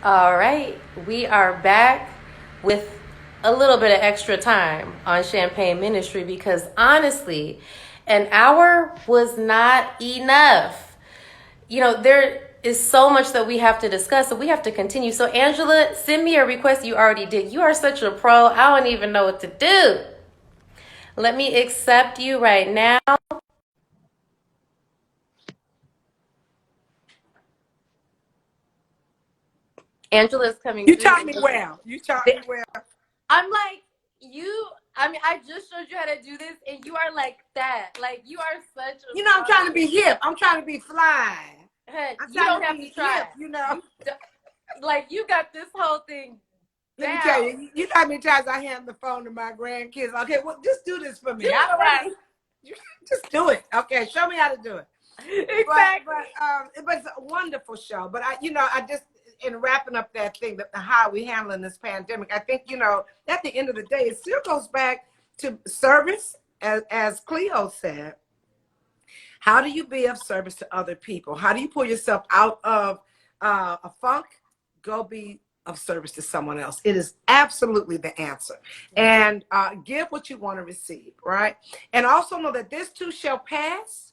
All right, we are back with a little bit of extra time on Champagne Ministry because honestly, an hour was not enough. There is so much that we have to discuss, so we have to continue. So, Angela, send me a request. You already did. You are such a pro. I don't even know what to do. Let me accept you right now. Angela's coming You through. taught me well. You taught me well. I'm like, I just showed you how to do this, and you are like that. Like, you are such a I'm trying to be hip. I'm trying to be fly. I'm You trying don't to have to be try. hip. You got this whole thing Let me tell down. you, you know how many times I hand the phone to my grandkids. Okay, well, just do this for me. Do it right. Just do it. Okay, show me how to do it. Exactly. But it's a wonderful show. But I just in wrapping up that thing, how we handling this pandemic, I think at the end of the day, it still goes back to service, as Cleo said. How do you be of service to other people? How do you pull yourself out of a funk? Go be of service to someone else. It is absolutely the answer. And give what you want to receive, right? And also know that this too shall pass.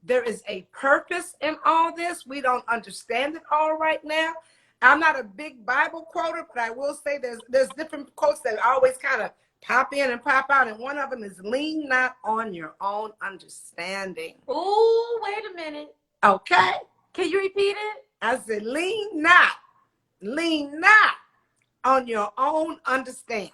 There is a purpose in all this. We don't understand it all right now. I'm not a big Bible quoter, but I will say there's different quotes that always kind of pop in and pop out. And one of them is lean not on your own understanding. Ooh, wait a minute. Okay. Can you repeat it? I said, lean not on your own understanding.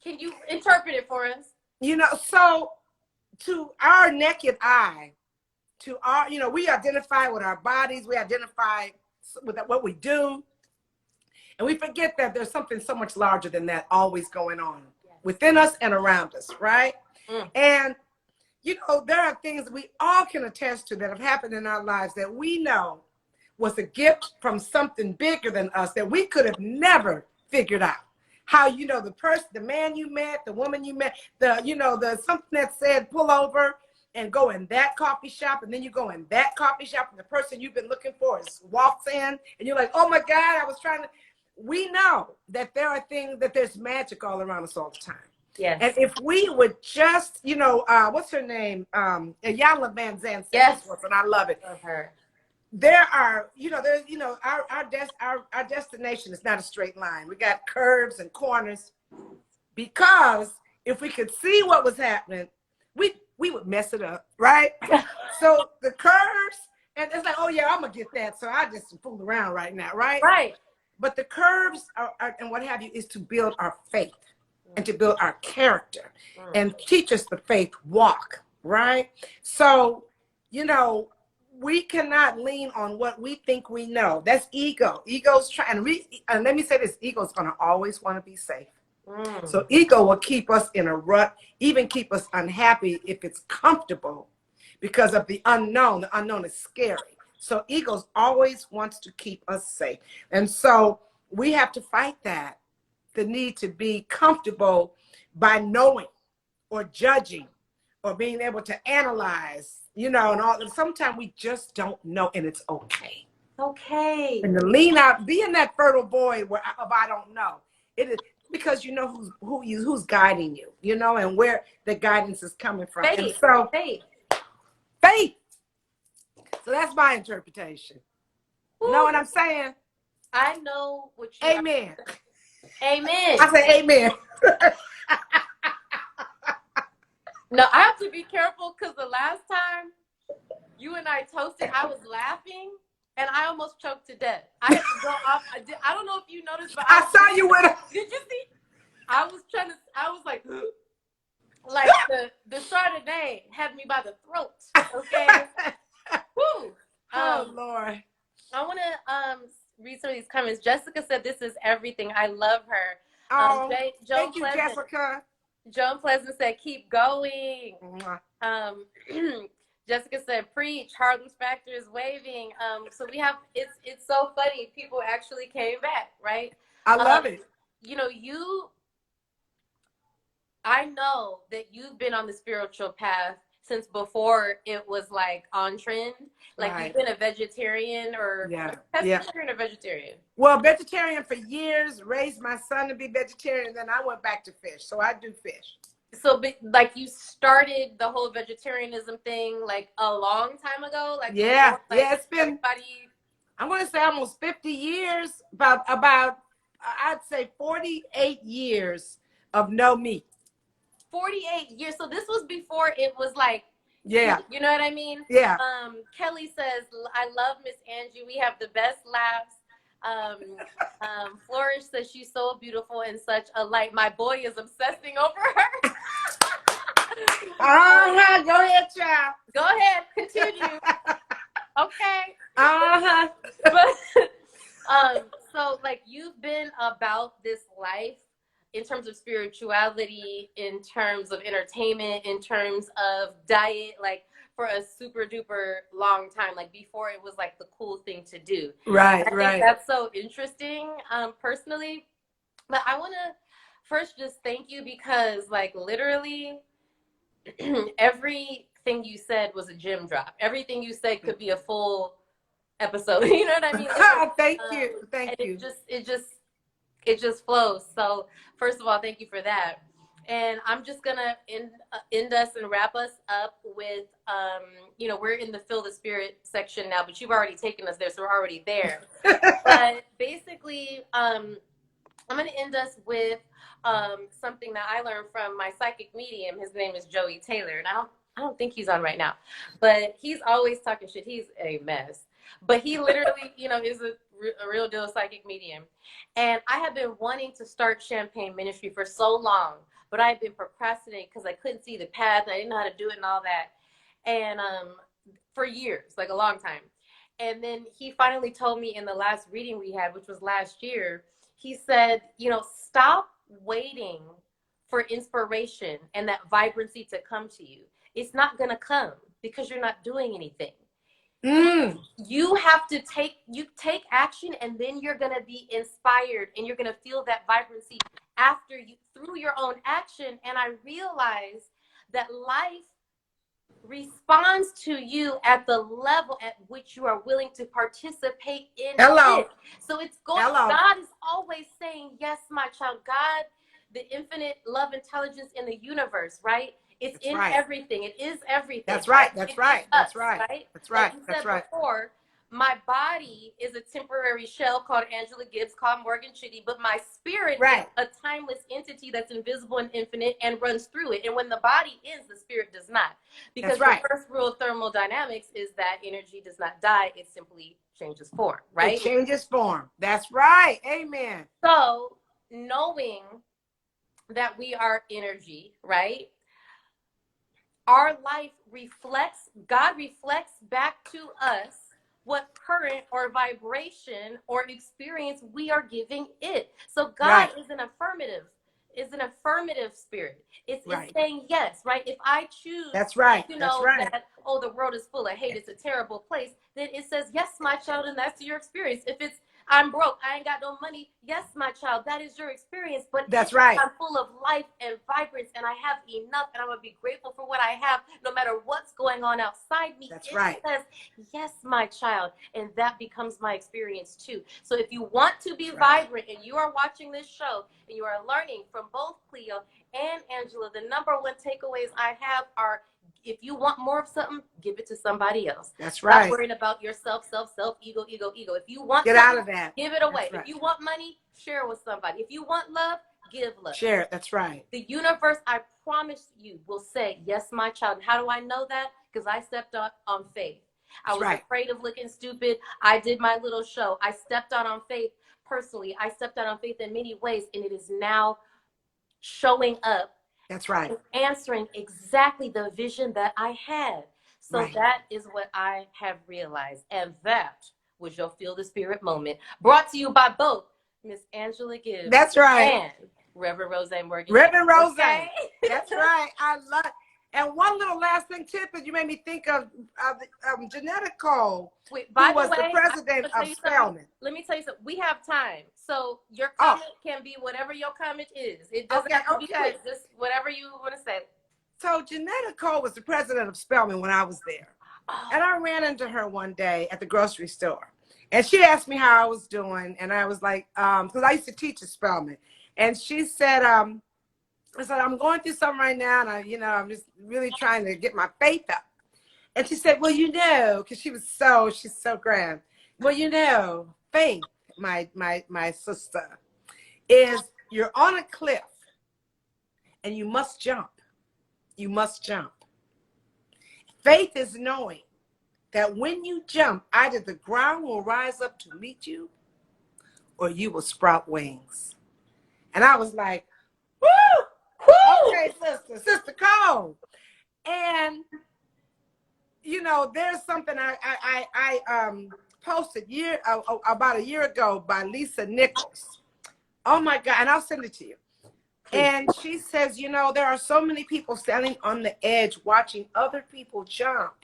Can you interpret it for us? So to our naked eye, to our, we identify with our bodies, we identify with what we do, and we forget that there's something so much larger than that always going on within us and around us, right? And there are things that we all can attest to that have happened in our lives that we know was a gift from something bigger than us that we could have never figured out. How the person, the man you met, the woman you met, the something that said pull over and go in that coffee shop, and then you go in that coffee shop, and the person you've been looking for walks in, and you're like, oh my God, I was trying to. We know that there are things, that there's magic all around us all the time. Yes. And if we would just, what's her name? Iyanla Vanzant said this once, and I love it. Love her. There are, our destination is not a straight line. We got curves and corners, because if we could see what was happening, we would mess it up, right? So the curves, and it's like, oh yeah, I'm gonna get that. So I just fool around right now, right? Right. But the curves are and what have you is to build our faith and to build our character and teach us the faith walk, right? So, we cannot lean on what we think we know. That's ego. Ego's trying, and let me say this, ego's gonna always want to be safe. So ego will keep us in a rut, even keep us unhappy if it's comfortable, because of the unknown. The unknown is scary. So ego always wants to keep us safe. And so we have to fight that, the need to be comfortable by knowing or judging or being able to analyze, and all. And sometimes we just don't know, and it's okay. Okay. And to lean out, be in that fertile void where I don't know. It is because you know who's guiding you, and where the guidance is coming from. Faith. And so faith. So that's my interpretation. Ooh. You know what I'm saying? I know what you Amen. Amen. I say amen. No, I have to be careful because the last time you and I toasted, I was laughing and I almost choked to death. I had to go off. I don't know if you noticed, but I saw you with it. Did you see? I was like the Chardonnay had me by the throat. Okay. Woo. Oh Lord. I want to read some of these comments. Jessica said, "This is everything. I love her." Oh, thank you, Jessica. Joan Pleasant said, "Keep going." Jessica said, "Preach." Harlem's Factor is waving. So we have. It's so funny. People actually came back, right? I love it. I know that you've been on the spiritual path since before it was like on trend. Like you've Right. been a vegetarian or Yeah. Yeah. pescatarian or vegetarian? Well, vegetarian for years, raised my son to be vegetarian, and then I went back to fish. So I do fish. So, like, you started the whole vegetarianism thing like a long time ago, like Yeah. before, like Yeah. It's been, everybody. I'm going to say almost 50 years, about, I'd say 48 years of no meat. 48 years. So this was before it was like, Yeah. you know what I mean? Yeah. Kelly says, I love Miss Angie. We have the best laughs. Flourish says she's so beautiful and such a light. My boy is obsessing over her. Go ahead, child. Go ahead, continue. Okay. But So like you've been about this life in terms of spirituality, in terms of entertainment, in terms of diet, like for a super duper long time, like before it was like the cool thing to do. right, I think that's so interesting, personally. But I want to first just thank you because like literally everything you said was a gem drop. Everything you said could be a full episode. You know what I mean? Thank you. Thank you. It just flows. So first of all, thank you for that. And I'm just gonna end us and wrap us up with, we're in the Feel the Spirit section now, but you've already taken us there, so we're already there. But basically, I'm gonna end us with something that I learned from my psychic medium. His name is Joey Taylor, and I don't think he's on right now, but he's always talking shit. He's a mess, but he literally, is a real deal psychic medium. And I have been wanting to start Champagne Ministry for so long, but I've been procrastinating because I couldn't see the path and I didn't know how to do it and all that. And for years, like a long time. And then he finally told me in the last reading we had, which was last year, he said, stop waiting for inspiration and that vibrancy to come to you. It's not going to come because you're not doing anything. You have to take action, and then you're going to be inspired and you're going to feel that vibrancy after you, through your own action. And I realized that life responds to you at the level at which you are willing to participate in it. So it's going. God is always saying, yes, my child. God, the infinite love intelligence in the universe, right? It's in everything. It is everything. That's right. That's right. That's right. That's right. Like you said before, my body is a temporary shell called Angela Gibbs, called Morgan Chitty, but my spirit is a timeless entity that's invisible and infinite and runs through it. And when the body ends, the spirit does not. Because the first rule of thermodynamics is that energy does not die. It simply changes form, right? It changes form. That's right. Amen. So knowing that we are energy, right? Our life reflects, God reflects back to us what current or vibration or experience we are giving it. So God is an affirmative spirit. It's saying yes, right? If I choose, that, oh, the world is full of hate, it's a terrible place, then it says, yes, my child, and that's your experience. If it's, I'm broke, I ain't got no money, yes, my child, that is your experience. But that's right. I'm full of life and vibrance, and I have enough, and I'm going to be grateful for what I have, no matter what's going on outside me. That's it right. says, yes, my child, and that becomes my experience too. So if you want to be vibrant, and you are watching this show, and you are learning from both Cleo and Angela, the number one takeaways I have are, if you want more of something, give it to somebody else. That's right. Stop worrying about yourself, ego. If you want get out of that, give it away. If you want money, share with somebody. If you want love, give love. Share it. That's right. The universe, I promise you, will say, yes, my child. And how do I know that? Because I stepped on faith. I was afraid of looking stupid. I did my little show. I stepped out on faith personally. I stepped out on faith in many ways, and it is now showing up. That's right. Answering exactly the vision that I had. So that is what I have realized. And that was your Feel the Spirit moment. Brought to you by both Miss Angela Gibbs. That's right. And Reverend Rose Morgan. Reverend Rose. Okay? That's right. I love it. And one little last thing, tip, is you made me think of Janetta Cole, who was the president of Spelman. Let me tell you something. We have time. So your comment can be whatever your comment is. It doesn't have to be quick. Just whatever you want to say. So Janetta Cole was the president of Spelman when I was there. And I ran into her one day at the grocery store. And she asked me how I was doing. And I was like, because I used to teach at Spelman. And she said, I said, I'm going through something right now. And I'm just really trying to get my faith up. And she said, well, because she's so grand. Well, faith, my sister, is you're on a cliff and you must jump. You must jump. Faith is knowing that when you jump, either the ground will rise up to meet you or you will sprout wings. And I was like, woo! Woo! Okay, Sister Cole. And, there's something I posted about a year ago by Lisa Nichols. Oh, my God. And I'll send it to you. And she says, there are so many people standing on the edge watching other people jump.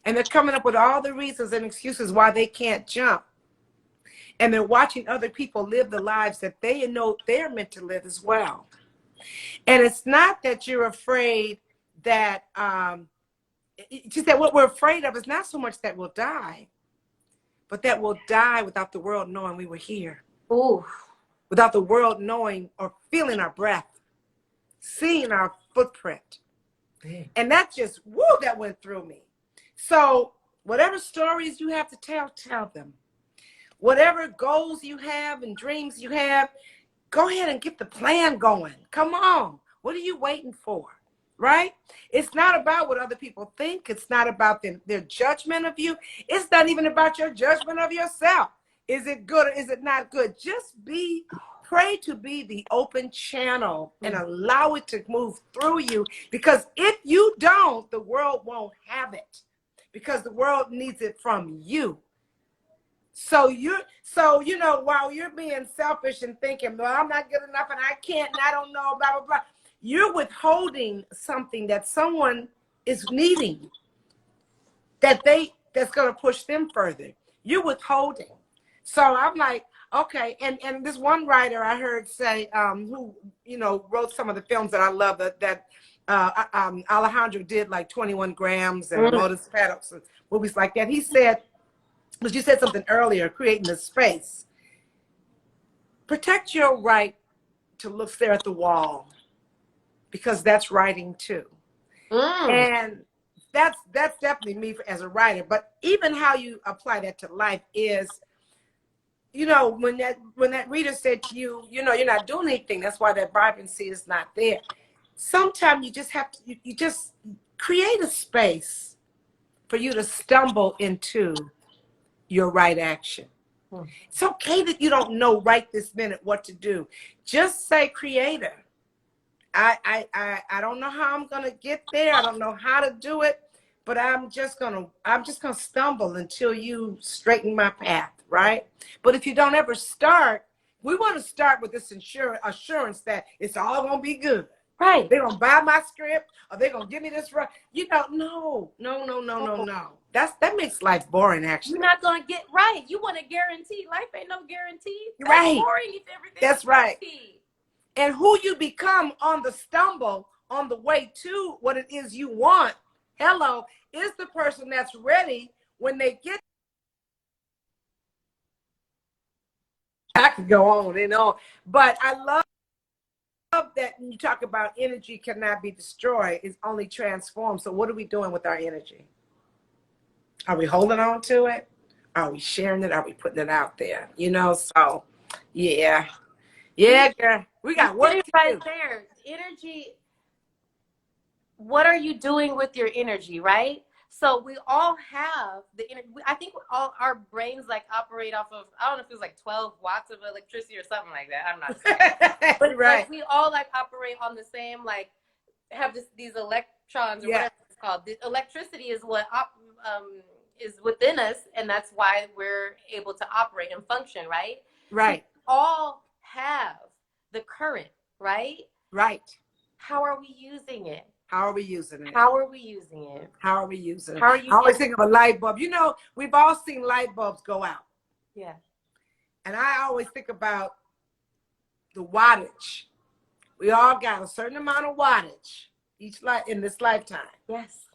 And they're coming up with all the reasons and excuses why they can't jump. And they're watching other people live the lives that they know they're meant to live as well. And it's not that you're afraid that, she said, what we're afraid of is not so much that we'll die, but that we'll die without the world knowing we were here. Ooh. Without the world knowing or feeling our breath, seeing our footprint. And that just, that went through me. So whatever stories you have to tell them. Whatever goals you have and dreams you have, go ahead and get the plan going. Come on. What are you waiting for? Right? It's not about what other people think. It's not about their judgment of you. It's not even about your judgment of yourself. Is it good or is it not good? Just pray to be the open channel and allow it to move through you. Because if you don't, the world won't have it. Because the world needs it from you. So while you're being selfish and thinking, well, I'm not good enough and I can't and I don't know, blah, blah, blah. You're withholding something that someone is needing that's going to push them further. You're withholding. So I'm like, okay. And this one writer I heard say, who, wrote some of the films that I love that Alejandro did, like 21 Grams and Lotus Petals and movies like that. He said, because you said something earlier, creating the space. Protect your right to stare at the wall, because that's writing too. And that's definitely me as a writer. But even how you apply that to life is, when that reader said to you, you're not doing anything, that's why that vibrancy is not there. Sometimes you just have to, you just create a space for you to stumble into your right action. It's okay that you don't know right this minute what to do. Just say, Creator, I don't know how I'm gonna get there. I don't know how to do it, but I'm just gonna stumble until you straighten my path, right? But if you don't ever start, we want to start with this assurance that it's all gonna be good. Right. They're gonna buy my script or they're gonna give me this right. No. That makes life boring, actually. You're not gonna get right. You want a guarantee. Life ain't no guarantee. That's right. Boring if everything That's is right. guaranteed. And who you become on the stumble, on the way to what it is you want, is the person that's ready when they get. I could go on and on, but I love that you talk about energy cannot be destroyed, it's only transformed. So what are we doing with our energy? Are we holding on to it? Are we sharing it? Are we putting it out there? So yeah, girl, we got work to do. There. Energy. What are you doing with your energy, right? So we all have the energy. I think all our brains operate off of, I don't know if it was 12 watts of electricity or something like that. I'm not sure. But right. We all operate on the same, have these electrons or whatever it's called. The electricity is what is within us, and that's why we're able to operate and function, right? Right. We all have the current, right? Right. How are we using it? How are we using it? How are we using it? How are we using it? How are you? I always think of a light bulb. We've all seen light bulbs go out. Yeah. And I always think about the wattage. We all got a certain amount of wattage. in this lifetime. Yes.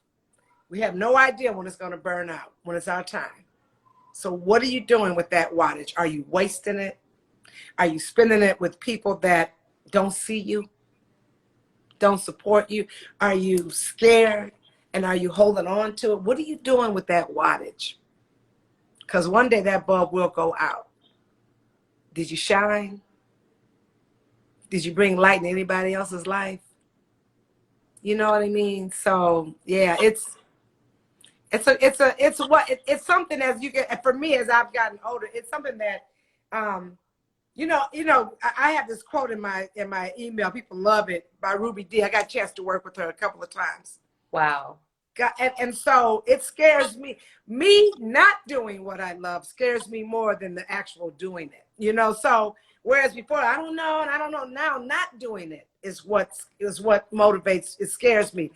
We have no idea when it's going to burn out, when it's our time. So what are you doing with that wattage? Are you wasting it? Are you spending it with people that don't see you, don't support you? Are you scared? And are you holding on to it? What are you doing with that wattage? Because one day that bulb will go out. Did you shine? Did you bring light in anybody else's life? You know what I mean? So yeah, it's something as you get, for me, as I've gotten older, it's something that, I have this quote in my email. People love it, by Ruby D. I got a chance to work with her a couple of times. Wow. And so it scares me. Me not doing what I love scares me more than the actual doing it. So whereas before, I don't know, and I don't know now, not doing it is what motivates, it scares me.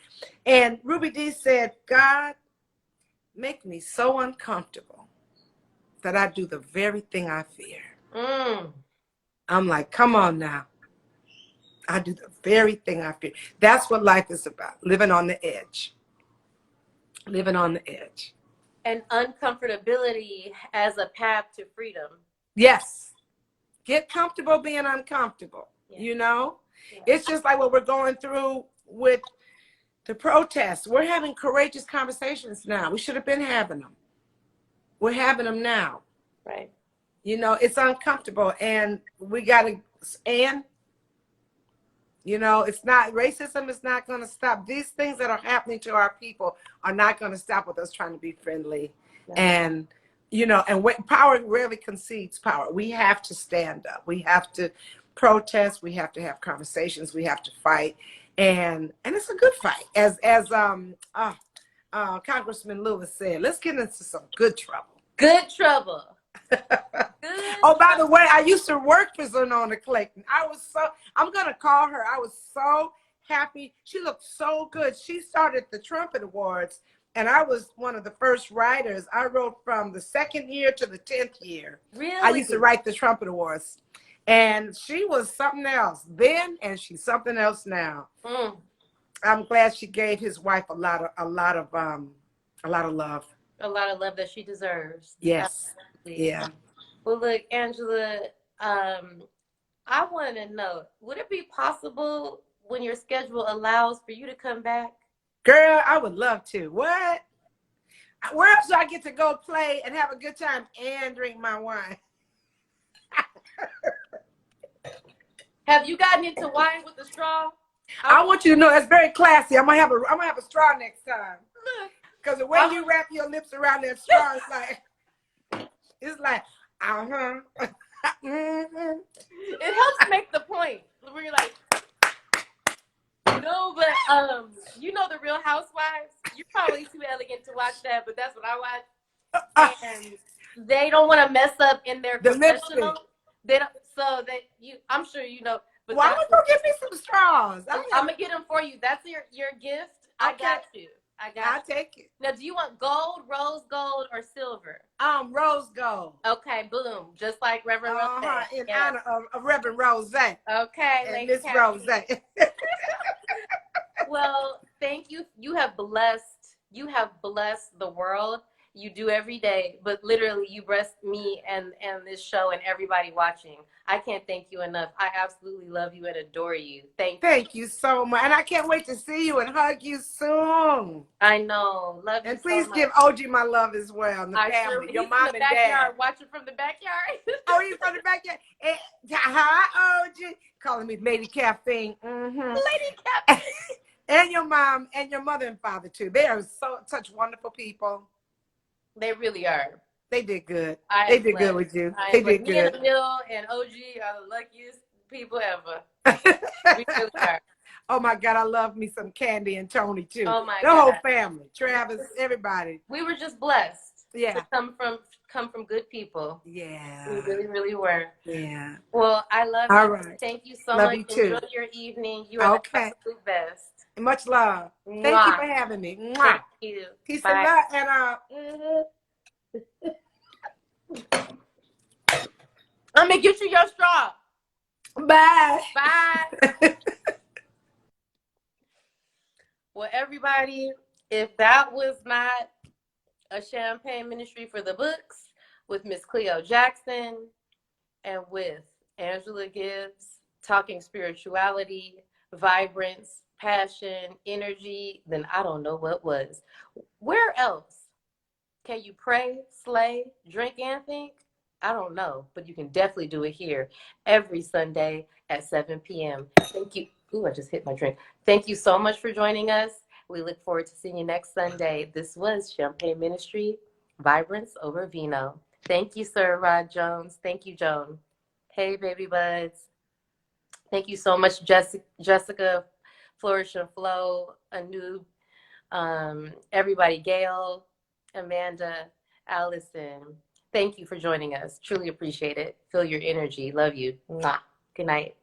And Ruby D said, God, make me so uncomfortable that I do the very thing I fear. I'm like, come on now. I do the very thing I fear. That's what life is about, living on the edge. Living on the edge. And uncomfortability as a path to freedom. Yes. Get comfortable being uncomfortable, Yeah. It's just like what we're going through with the protests. We're having courageous conversations now. We should have been having them. We're having them now. Right. It's uncomfortable, and we got to, it's not, racism is not going to stop. These things that are happening to our people are not going to stop with us trying to be friendly. No. And, and when power rarely concedes power. We have to stand up. We have to protest. We have to have conversations. We have to fight. And it's a good fight. As Congressman Lewis said, let's get into some good trouble. Good trouble. Oh, by the way, I used to work for Zonona Clayton. I'm going to call her. I was so happy. She looked so good. She started the Trumpet Awards, and I was one of the first writers. I wrote from the 2nd year to the 10th year. Really? I used to write the Trumpet Awards. And she was something else then, and she's something else now. I'm glad she gave his wife a lot of love. A lot of love that she deserves. Yes. Absolutely. Yeah. Well, look, Angela, I want to know, would it be possible when your schedule allows for you to come back? Girl, I would love to. What? Where else do I get to go play and have a good time and drink my wine? Have you gotten into wine with a straw? I want you to know that's very classy. I'm gonna have a straw next time. Because the way you wrap your lips around that straw is like, It helps make the point. Where you're like, no, but the Real Housewives. You're probably too elegant to watch that, but that's what I watch. And they don't want to mess up in their professional. Lipstick. They don't. So I'm sure you know. But why don't you go get me some straws? I'm gonna get them for you. That's your gift. Okay. I got you. I'll take it. Now, do you want gold, rose gold, or silver? Rose gold. Okay, boom. Just like Reverend Rose. In honor of Reverend Rose. Okay, and Miss Rose. Well, thank you. You have blessed the world. You do every day, but literally you bless me and this show and everybody watching. I can't thank you enough. I absolutely love you and adore you. Thank you so much. And I can't wait to see you and hug you soon. I know. Love you. And please give OG my love as well. And the family. Your mom and dad. Watching from the backyard. Oh, you from the backyard? Hi, OG. Calling me Lady Caffeine. Lady Caffeine. And your mom and your mother and father too. They are such wonderful people. They really are. They did good. They did good with you. They did good. Me and Bill and OG are the luckiest people ever. We really are. Oh my God, I love me some Candy and Tony too. Oh my God. The whole family, Travis, everybody. We were just blessed. Yeah. To come from good people. Yeah. We really, really were. Yeah. Well, I love you. All right. Thank you so love much. You too. Enjoy your evening. You are the absolute best. Much love. Mwah. Thank you for having me. Mwah. Thank you. Peace Bye. and love. And I'm gonna get you your straw. Bye. Bye. Well, everybody, if that was not a champagne ministry for the books with Miss Cleo Jackson and with Angela Gibbs talking spirituality, vibrance, passion, energy, then I don't know what was. Where else can you pray, slay, drink, and think? I don't know, but you can definitely do it here every Sunday at 7 p.m. Thank you. Ooh, I just hit my drink. Thank you so much for joining us. We look forward to seeing you next Sunday. This was Champagne Ministry, Vibrance over Vino. Thank you, Sir Rod Jones. Thank you, Joan. Hey, baby buds. Thank you so much, Jessica, Flourish and Flow, Anu, everybody, Gail, Amanda, Allison. Thank you for joining us. Truly appreciate it. Feel your energy. Love you. Mwah. Good night.